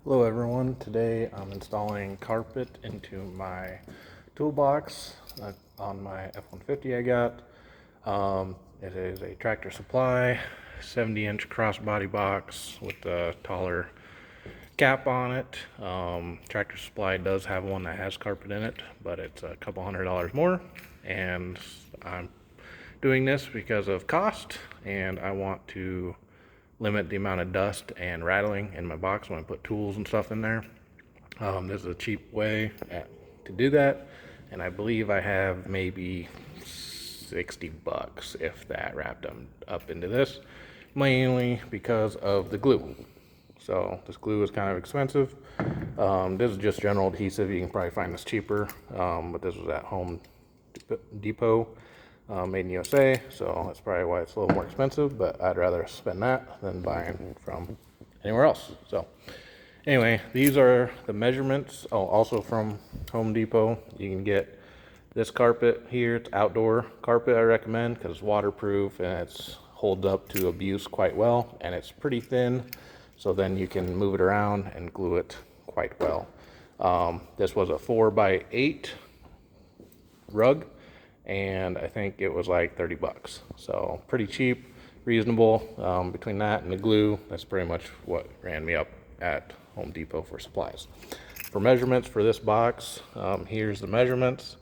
Hello everyone, today I'm installing carpet into my toolbox on my F-150 I got. It is a Tractor Supply 70-inch crossbody box with a taller cap on it. Tractor Supply does have one that has carpet in it, but it's a couple $100 more, and I'm doing this because of cost, and I want to limit the amount of dust and rattling in my box when I put tools and stuff in there. This is a cheap way to do that, and I believe I have maybe 60 bucks, if that, wrapped up into this, mainly because of the glue. So this glue is kind of expensive. This is just general adhesive. You can probably find this cheaper, but this was at Home Depot. Made in USA, so that's probably why it's a little more expensive, but I'd rather spend that than buying from anywhere else. So anyway, these are the measurements. Oh, also from Home Depot, you can get this carpet here. It's outdoor carpet, I recommend, because it's waterproof and it's holds up to abuse quite well, and it's pretty thin, so then you can move it around and glue it quite well. This was a 4x8 rug, and I think it was like 30 bucks. So pretty cheap, reasonable. Between that and the glue, that's pretty much what ran me up at Home Depot for supplies. For measurements for this box, here's the measurements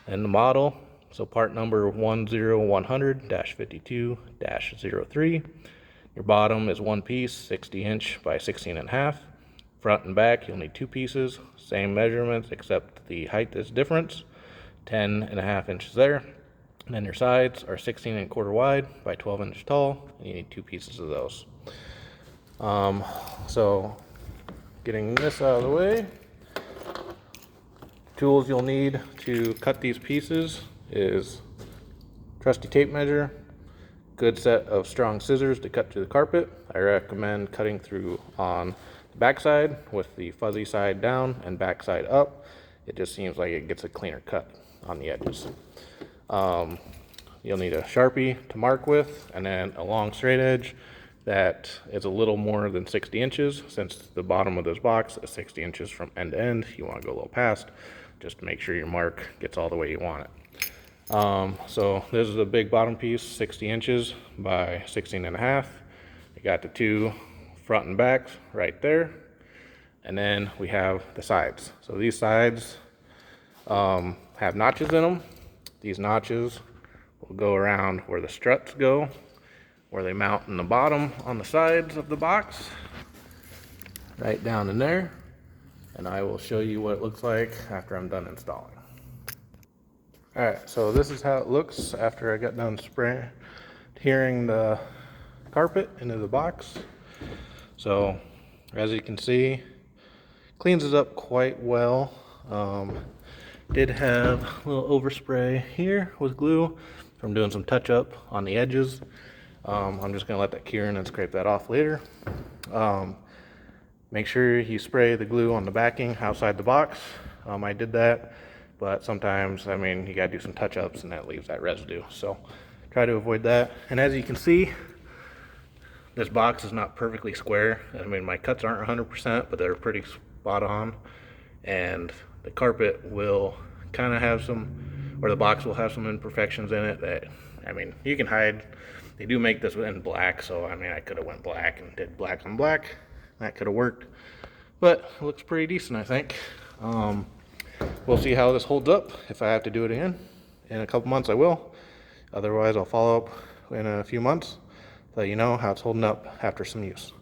and the model. So part number 10100-52-03. Your bottom is one piece, 60-inch by 16.5. Front and back, you'll need two pieces, same measurements except the height is different. 10.5 inches there, and then your sides are 16.25 wide by 12 inches tall, and you need two pieces of those. So getting this out of the way, tools you'll need to cut these pieces is trusty tape measure, good set of strong scissors to cut through the carpet. I recommend cutting through on the back side with the fuzzy side down and back side up. It just seems like it gets a cleaner cut on the edges. You'll need a Sharpie to mark with, and then a long straight edge that is a little more than 60 inches. Since the bottom of this box is 60 inches from end to end, you want to go a little past just to make sure your mark gets all the way you want it. So this is a big bottom piece, 60 inches by 16.5. You got the two front and back right there, and then we have the sides. So these sides have notches in them. These notches will go around where the struts go, where they mount in the bottom on the sides of the box, right down in there. And I will show you what it looks like after I'm done installing. Alright, so this is how it looks after I got done adhering the carpet into the box. So as you can see, cleans it up quite well. Did have a little overspray here with glue from doing some touch up on the edges. I'm just gonna let that cure and then scrape that off later. Make sure you spray the glue on the backing outside the box. I did that, but sometimes, I mean, you gotta do some touch ups and that leaves that residue. So try to avoid that. And as you can see, this box is not perfectly square. I mean, my cuts aren't 100%, but they're pretty spot on. And the carpet will kind of have some, or the box will have some imperfections in it that, I mean, you can hide. They do make this in black, so I mean, I could have went black and did black on black. That could have worked, but it looks pretty decent, I think. We'll see how this holds up. If I have to do it again in a couple months, I will. Otherwise, I'll follow up in a few months, let you know how it's holding up after some use.